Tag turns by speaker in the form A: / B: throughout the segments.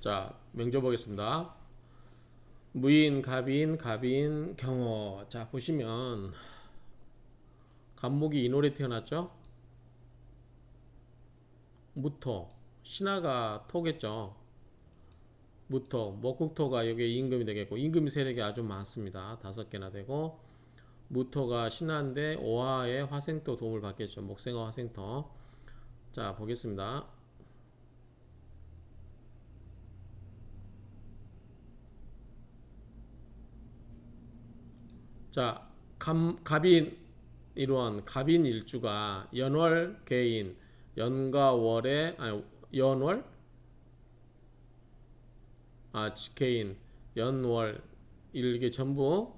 A: 자, 명조 보겠습니다. 무인, 갑인, 갑인, 경호. 자, 보시면 갑목이 인월에 태어났죠? 무토. 신하가 토겠죠? 무토. 목국토가 여기에 임금이 되겠고, 임금 세력이 아주 많습니다. 5개나 되고, 무토가 신하인데 오화에 화생토 도움을 받겠죠. 목생화 화생토. 자, 보겠습니다. 자, 갑인 일원, 갑인 일주가 연월 개인, 연과 월에 아니 연월 개인, 연월 이게 전부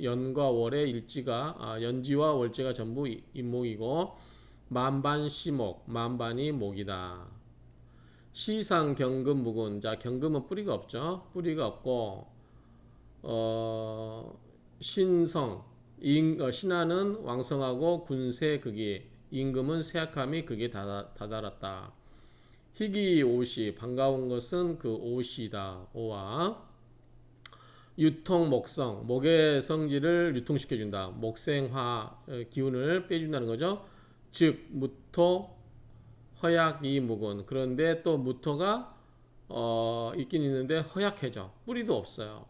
A: 연과 월의 일지가 연지와 월지가 전부 임목이고 만반시목, 만반이 목이다. 시상 경금 묵은. 자, 경금은 뿌리가 없죠. 뿌리가 없고 신성 신하는 왕성하고 군세 극이, 임금은 쇠약함이 극에 다다랐다. 희귀 옷이 반가운 것은 그 옷이다. 오와 유통 목성, 목의 성질을 유통시켜준다. 목생화 기운을 빼준다는 거죠. 즉 무토 허약이 묵은. 그런데 또 무토가 있긴 있는데 허약해져. 뿌리도 없어요.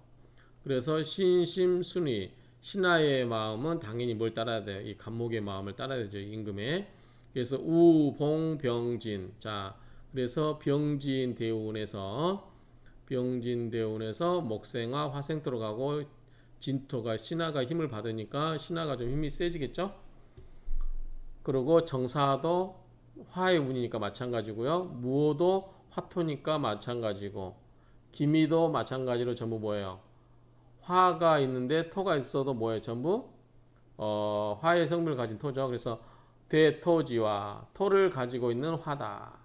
A: 그래서 신심순위, 신하의 마음은 당연히 뭘 따라야 돼요? 이 갑목의 마음을 따라야 되죠. 임금의. 그래서 우봉병진. 자, 그래서 병진대운에서 목생화 화생토로 가고, 진토가 신하가 힘을 받으니까 신하가 좀 힘이 세지겠죠. 그리고 정사도 화의 운이니까 마찬가지고요. 무호도 화토니까 마찬가지고, 기미도 마찬가지로 전부 뭐예요? 화가 있는데 토가 있어도 뭐예요? 전부 화의 성분을 가진 토죠. 그래서 대토지와 토를 가지고 있는 화다.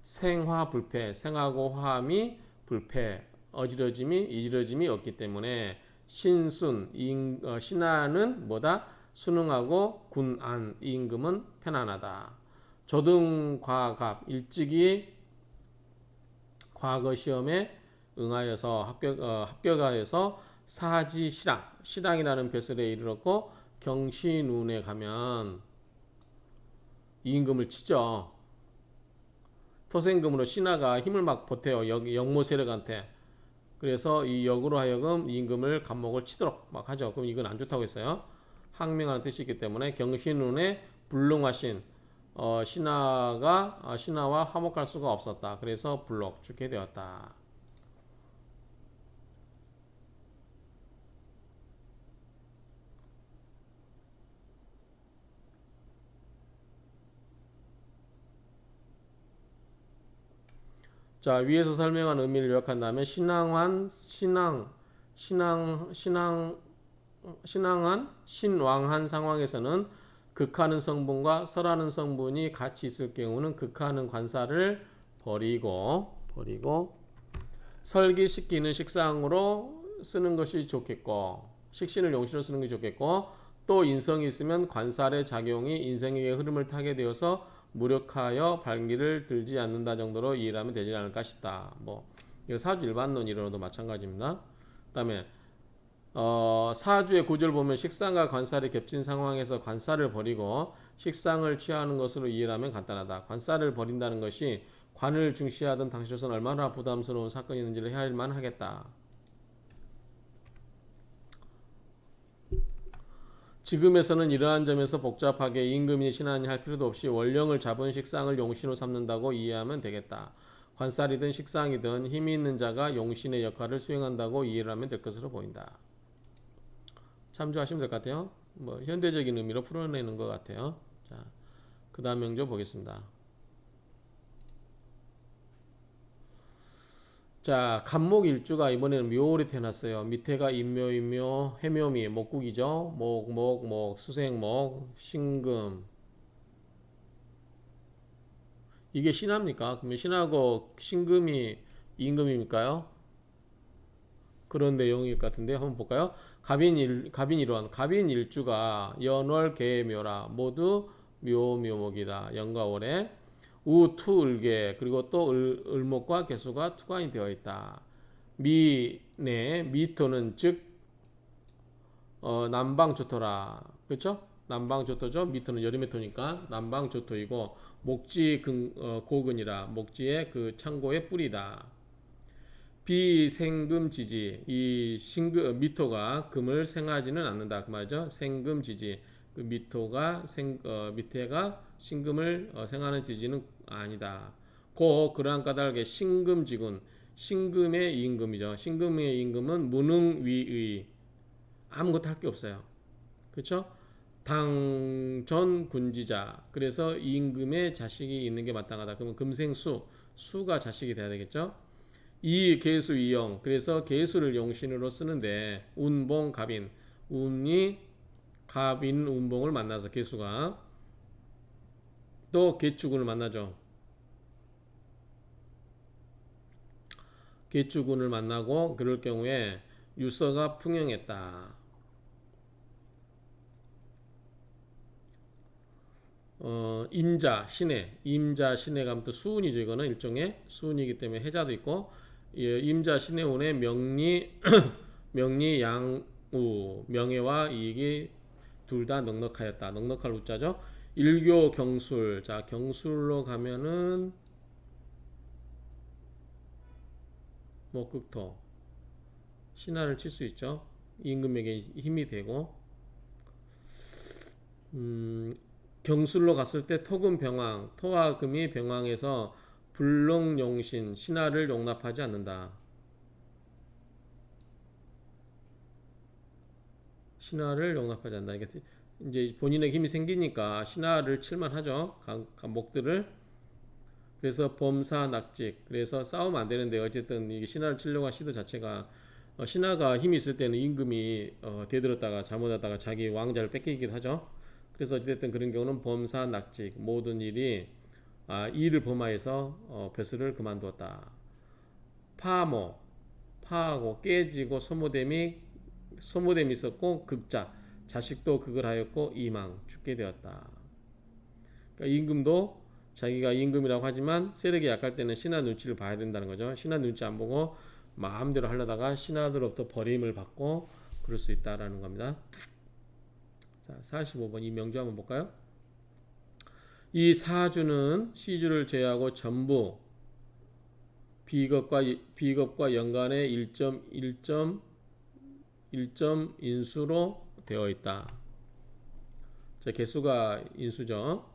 A: 생화불패, 생하고 화함이 불패, 어지러짐이 이지러짐이 없기 때문에 신순, 신하는 뭐다? 순응하고 군안, 임금은 편안하다. 조등과갑, 일찍이 과거 시험에 응하여서 합격하여서 시랑이라는 벼슬에 이르렀고, 경신운에 가면 임금을 치죠. 토생금으로 신하가 힘을 막 보태요. 영모 세력한테. 그래서 이 역으로 하여금 임금을 갑목을 치도록 막 하죠. 그럼 이건 안 좋다고 했어요. 항명하는 뜻이 있기 때문에 경신운에 불능하신 신하와 화목할 수가 없었다. 그래서 불록 죽게 되었다. 자, 위에서 설명한 의미를 요약한다면 신앙한 신왕한 상황에서는 극하는 성분과 설하는 성분이 같이 있을 경우는 극하는 관사를 버리고 설기식기는 식상으로 쓰는 것이 좋겠고, 식신을 용신으로 쓰는 게 좋겠고, 또 인성이 있으면 관살의 작용이 인생의 흐름을 타게 되어서 무력하여 발기를 들지 않는다 정도로 이해를 하면 되지 않을까 싶다. 뭐 이거 사주 일반론 이론도 마찬가지입니다. 그다음에 사주의 구조를 보면 식상과 관살이 겹친 상황에서 관살을 버리고 식상을 취하는 것으로 이해를 하면 간단하다. 관살을 버린다는 것이 관을 중시하던 당시로서는 얼마나 부담스러운 사건이었는지를 헤아릴만 하겠다. 지금에서는 이러한 점에서 복잡하게 임금이 신하니 할 필요도 없이 원령을 잡은 식상을 용신으로 삼는다고 이해하면 되겠다. 관살이든 식상이든 힘이 있는 자가 용신의 역할을 수행한다고 이해를 하면 될 것으로 보인다. 참조하시면 될 것 같아요. 뭐 현대적인 의미로 풀어내는 것 같아요. 자, 그 다음 명조 보겠습니다. 자, 갑목 일주가 이번에는 묘월에 태어났어요. 밑에가 임묘, 해묘미, 목국이죠. 목, 수생목, 신금. 이게 신합니까? 그러면 신하고 신금이 임금입니까요? 그런 내용일 것 같은데 한번 볼까요? 갑인 일원, 갑인 일주가 연월, 개묘라 모두 묘목이다. 연과 월에 우투 을개 그리고 또 을목과 개수가 투관이 되어 있다. 미네 미토는 즉 남방조토라. 그렇죠? 남방조토죠. 미토는 여름의 토니까 남방조토이고 목지 고근이라 목지의 그 창고의 뿌리다. 비생금지지 이 미토가 금을 생하지는 않는다 그 말이죠. 생금지지 그 미토가 밑에가 신금을 생하는 지지는 아니다. 그러한 까닭에 신금지군 신금의 임금이죠. 신금의 임금은 무능위의 아무것도 할 게 없어요. 그렇죠? 당전 군지자 그래서 임금의 자식이 있는 게 마땅하다. 그러면 금생수 수가 자식이 돼야 되겠죠? 이 계수 이용 그래서 계수를 용신으로 쓰는데 운봉 갑인 운이 갑인 운봉을 만나서 계수가 또 계축운을 만나죠. 계축운을 만나고 그럴 경우에 유서가 풍영했다. 임자 신해 가면 또 수운이죠. 이거는 일종의 수운이기 때문에 해자도 있고 예, 임자 신해 운의 명리 명리 양우 명예와 이익이 둘 다 넉넉하였다. 넉넉할 우자죠. 일교 경술 자 경술로 가면은 목극토 신하를 칠 수 있죠. 임금에게 힘이 되고 경술로 갔을 때 토금 병왕 토와 금이 병왕에서 불능용신 신하를 용납하지 않는다. 신하를 용납하지 않는다. 이제 본인에게 힘이 생기니까 신하를 칠만 하죠. 목들을. 그래서 범사 낙직. 그래서 싸우면 안 되는데 어쨌든 이게 신하를 치려고 한 시도 자체가 신하가 힘이 있을 때는 임금이 대들었다가 잘못하다가 자기 왕자를 뺏기기도 하죠. 그래서 어쨌든 그런 경우는 범사 낙직 모든 일이 일을 범하여서 벼슬을 그만두었다. 파하고 깨지고 소모됨이 있었고 극자 자식도 극을 하였고 이망 죽게 되었다. 그러니까 임금도 자기가 임금이라고 하지만 세력이 약할 때는 신하 눈치를 봐야 된다는 거죠. 신하 눈치 안 보고 마음대로 하려다가 신하들로부터 버림을 받고 그럴 수 있다라는 겁니다. 자, 45번 이 명주 한번 볼까요? 이 사주는 시주를 제외하고 전부 비겁과 연간의 1점 인수로 되어 있다. 자, 개수가 인수죠.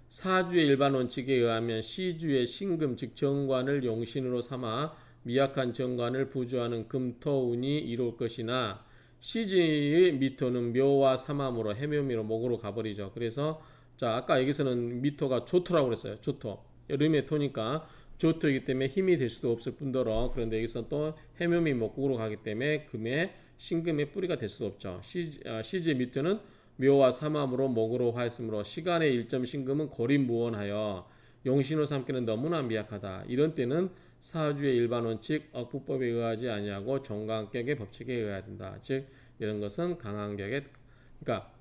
A: 사주의 일반 원칙에 의하면 시주의 신금 즉 정관을 용신으로 삼아 미약한 정관을 부주하는 금토운이 이룰 것이나 시지의 미토는 묘와 삼함으로 해묘미로 목으로 가버리죠. 그래서 자 아까 여기서는 미토가 조토라고 그랬어요. 조토 여름의 토니까 조토이기 때문에 힘이 될 수도 없을 뿐더러 그런데 여기서 또 해묘미 목으로 가기 때문에 금의 신금의 뿌리가 될 수도 없죠. 시지의 미토는 묘와 삼함으로 목으로 화했으므로 시간의 일점 신금은 고립무원하여 용신으로 삼기는 너무나 미약하다. 이런 때는 사주의 일반 원칙 억부법에 의하지 아니하고 종강격의 법칙에 의해야 된다. 즉 이런 것은 강한 격의 그러니까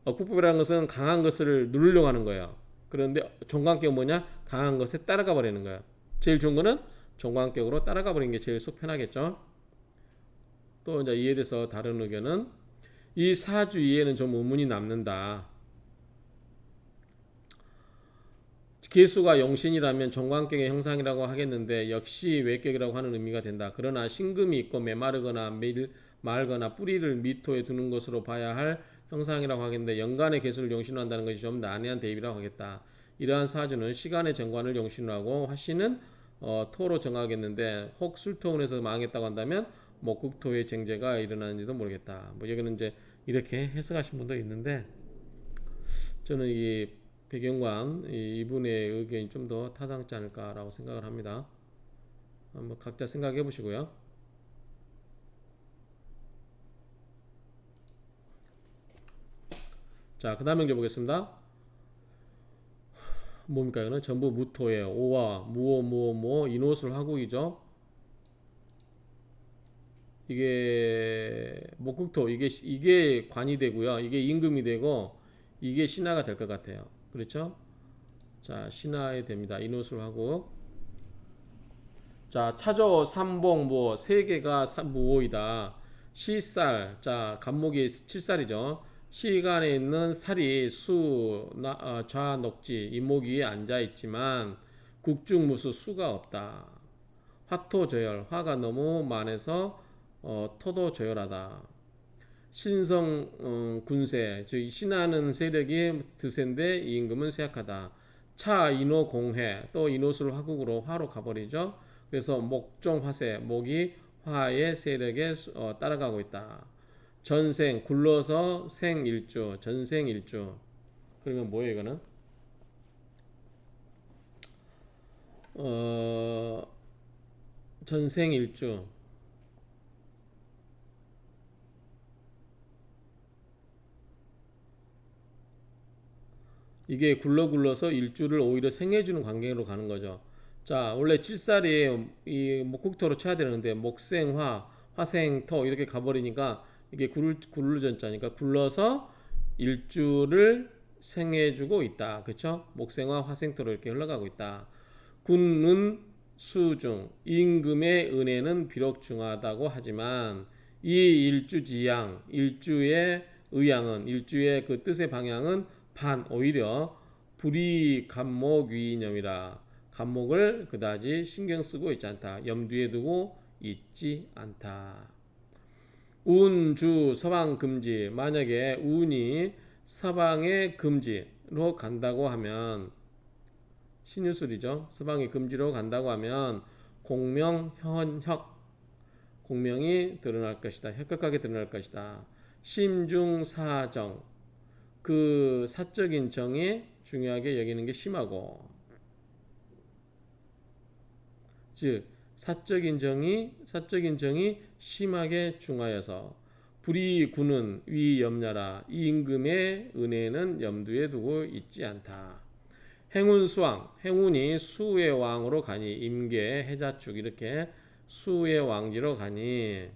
A: 억부법이라는 것은 강한 것을 누르려고 하는 거예요. 그런데 종강격은 뭐냐? 강한 것에 따라가 버리는 거예요. 제일 좋은 거는 종강격으로 따라가 버리는 게 제일 속 편하겠죠. 또 이제 이에 대해서 다른 의견은 이 사주 이해는 좀 의문이 남는다. 개수가 용신이라면 종관격의 형상이라고 하겠는데 역시 외격이라고 하는 의미가 된다. 그러나 신금이 있고 메마르거나 말거나 뿌리를 미토에 두는 것으로 봐야 할 형상이라고 하겠는데 연간의 개수를 용신으로 한다는 것이 좀 난해한 대입이라고 하겠다. 이러한 사주는 시간의 정관을 용신으로 하고 화신은 토로 정하겠는데 혹 술토운에서 망했다고 한다면 목국토의 쟁제가 일어나는지도 모르겠다. 뭐 여기는 이제 이렇게 해석하신 분도 있는데 저는 이 배경관 이분의 의견이 좀 더 타당치 않을까라고 생각을 합니다. 한번 각자 생각해 보시고요. 자, 그 다음 문제 보겠습니다. 뭡니까? 이거는 전부 무토예요. 오와 무오 인호술 화국이죠. 이게 목국토 이게 관이 되고요. 이게 임금이 되고 이게 신하가 될 것 같아요. 그렇죠? 자, 신하에 됩니다. 인호술 하고. 자, 차조 삼봉 무호 세 개가 무호이다. 시살, 자, 간목이 7살이죠. 시간에 있는 살이 좌 녹지 이목 위에 앉아 있지만 국중무수 수가 없다. 화토저열, 화가 너무 많아서 토도 저열하다. 신성 군세, 즉 신하는 세력이 드센데 이 임금은 쇠약하다. 차 인호 공해, 또 인호술 화국으로 화로 가버리죠. 그래서 목종 화세, 목이 화의 세력에 따라가고 있다. 전생 굴러서 생일주, 전생일주. 그러면 뭐예요 이거는? 전생일주. 이게 굴러서 일주를 오히려 생해주는 관계로 가는 거죠. 자, 원래 칠살이 이 목국토로 쳐야 되는데 목생화, 화생토 이렇게 가버리니까 이게 굴르전자니까 굴러서 일주를 생해주고 있다. 그렇죠? 목생화, 화생토로 이렇게 흘러가고 있다. 군은 수중, 임금의 은혜는 비록 중하다고 하지만 이 일주지양, 일주의 의양은 일주의 그 뜻의 방향은 반 오히려 불이 간목위이념이라 간목을 그다지 신경 쓰고 있지 않다. 염두에 두고 있지 않다. 운주 서방 금지, 만약에 운이 서방의 금지로 간다고 하면 신유술이죠. 서방의 금지로 간다고 하면 공명현혁, 공명이 드러날 것이다. 혁혁하게 드러날 것이다. 심중사정, 그 사적인 정이 중요하게 여기는 게 심하고, 즉 사적인 정이 심하게 중하여서 불이 구는 위염냐라, 이 임금의 은혜는 염두에 두고 있지 않다. 행운수왕, 행운이 수의 왕으로 가니, 임계 해자축 이렇게 수의 왕지로 가니,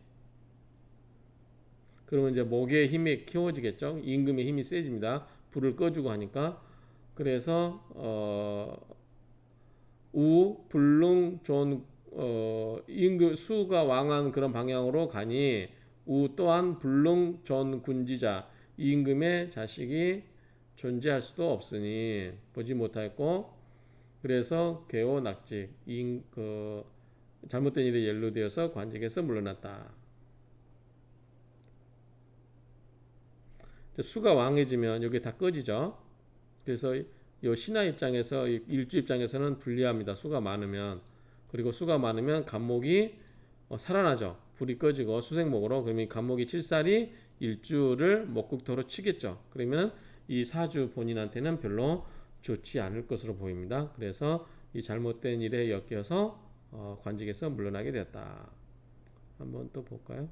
A: 그러면 이제 목의 힘이 키워지겠죠. 임금의 힘이 세집니다. 불을 꺼주고 하니까. 그래서 불릉 존 임금 수가 왕한 그런 방향으로 가니 우 또한 불릉 존 군지자, 임금의 자식이 존재할 수도 없으니 보지 못하였고, 그래서 개오 낙직 잘못된 일에 연루되어서 관직에서 물러났다. 수가 왕해지면 여기 다 꺼지죠. 그래서 이 신하 입장에서, 일주 입장에서는 불리합니다. 수가 많으면. 그리고 수가 많으면 간목이 살아나죠. 불이 꺼지고 수생목으로. 그러면 간목이 칠살이 일주를 목국토로 치겠죠. 그러면 이 사주 본인한테는 별로 좋지 않을 것으로 보입니다. 그래서 이 잘못된 일에 엮여서 관직에서 물러나게 되었다. 한번 또 볼까요?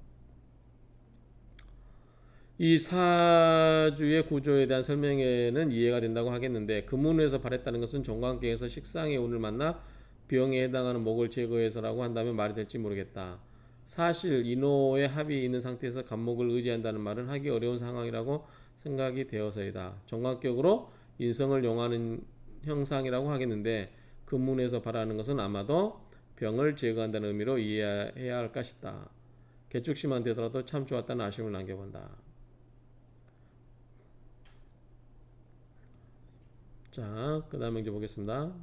A: 이 사주의 구조에 대한 설명에는 이해가 된다고 하겠는데, 금운에서 발했다는 것은 종관계에서 식상의 운을 만나 병에 해당하는 목을 제거해서라고 한다면 말이 될지 모르겠다. 사실 인호의 합이 있는 상태에서 간목을 의지한다는 말은 하기 어려운 상황이라고 생각이 되어서이다. 종관격으로 인성을 용하는 형상이라고 하겠는데, 금운에서 발하는 것은 아마도 병을 제거한다는 의미로 이해해야 할까 싶다. 개축심한 되더라도 참 좋았다는 아쉬움을 남겨본다. 자, 그 다음에 이제 보겠습니다.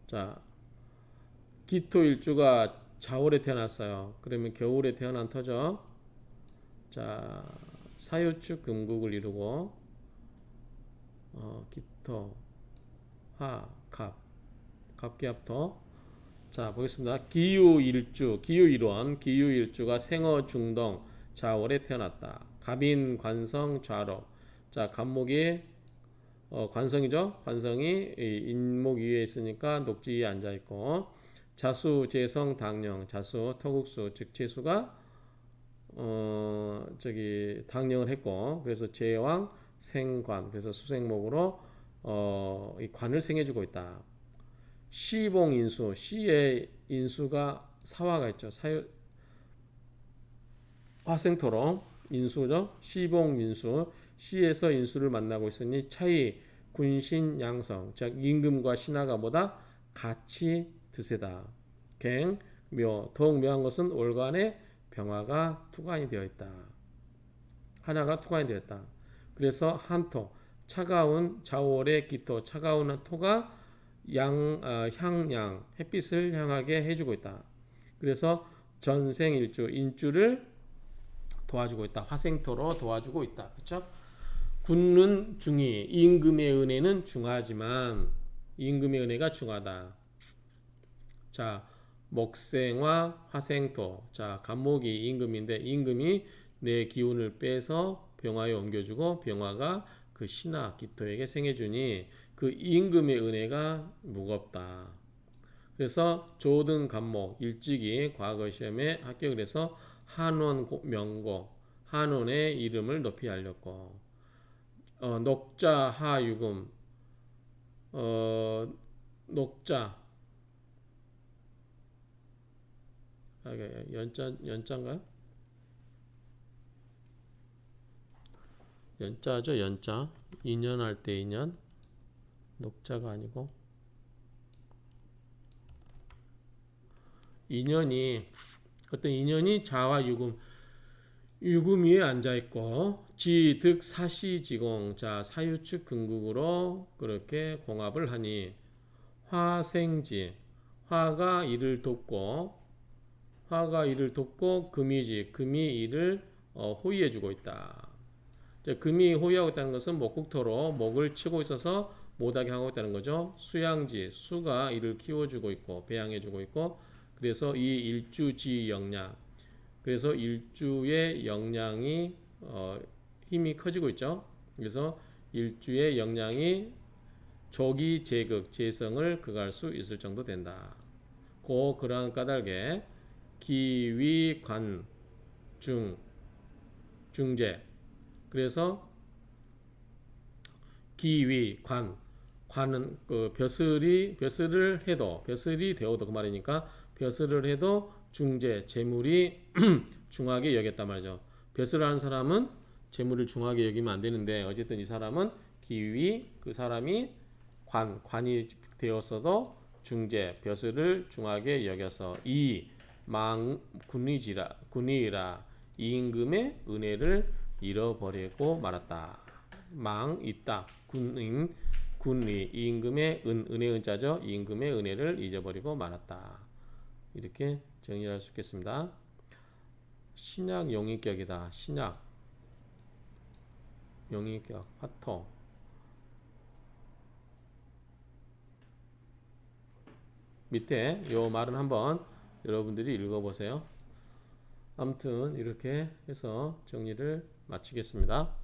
A: 자, 기토일주가 자월에 태어났어요. 그러면 겨울에 태어난 터죠. 자, 사유축 금국을 이루고 기토, 화, 갑, 갑기합토. 자, 보겠습니다. 기유일주, 기유일원, 기유일주가 생어 중동 자월에 태어났다. 갑인 관성 좌로. 자, 갑목이 관성이죠. 관성이 인목 위에 있으니까 녹지 위에 앉아 있고, 자수 재성 당령, 자수 토국수 즉 재수가 당령을 했고, 그래서 제왕 생관, 그래서 수생목으로 이 관을 생해주고 있다. 시봉 인수, 시의 인수가 사화가 있죠. 화생토로. 인수죠. 시봉 인수. 시에서 인수를 만나고 있으니 차이 군신 양성. 즉 임금과 신하가 뭐다? 같이 드세다. 갱 묘. 더욱 묘한 것은 올간에 병화가 투관이 되어 있다. 하나가 투관이 되었다. 그래서 한토 차가운 자월의 기토 차가운 토가 향양 햇빛을 향하게 해주고 있다. 그래서 전생일주 인주를 도와주고 있다. 화생토로 도와주고 있다. 그렇죠? 군은 중이 임금의 은혜는 중하지만 임금의 은혜가 중하다. 자 목생화 화생토 자 간목이 임금인데 임금이 내 기운을 빼서 병화에 옮겨주고 병화가 그 신하 기토에게 생해주니 그 임금의 은혜가 무겁다. 그래서 조등 간목 일찍이 과거 시험에 합격을 해서 한원 명고 한원의 이름을 높이 알렸고 녹자 하유금 녹자 연자인가요? 연자죠 연자 인연할 때 인연 녹자가 아니고 인연이 어떤 인연이 자와 유금 위에 앉아 있고 지득 사시지공 자 사유축 근국으로 그렇게 공합을 하니 화생지 화가 이를 돕고 금이지 금이 이를 호위해 주고 있다. 금이 호위하고 있다는 것은 목국토로 목을 치고 있어서 못하게 하고 있다는 거죠. 수양지 수가 이를 키워주고 있고 배양해주고 있고 그래서 이 일주지 영양 그래서 일주의 영양이 힘이 커지고 있죠. 그래서 일주의 영양이 조기 제극 재성을 극할 수 있을 정도 된다. 그러한 까닭에 기위관 중재 그래서 관은 그 벼슬을 해도 벼슬이 되어도 그 말이니까 벼슬을 해도 중재 재물이 중하게 여겼단 말이죠. 벼슬을 하는 사람은 재물을 중하게 여기면 안 되는데 어쨌든 이 사람은 그 사람이 관이 되었어도 중재 벼슬을 중하게 여겨서 군이라 이 임금의 은혜를 잃어버리고 말았다. 있다. 군이 이 임금의 은혜 은자죠. 이 임금의 은혜를 잊어버리고 말았다. 이렇게 정리할 수 있겠습니다. 신약 용의격이다. 신약 용의격 화토 밑에 요 말은 한번 여러분들이 읽어보세요. 아무튼 이렇게 해서 정리를 마치겠습니다.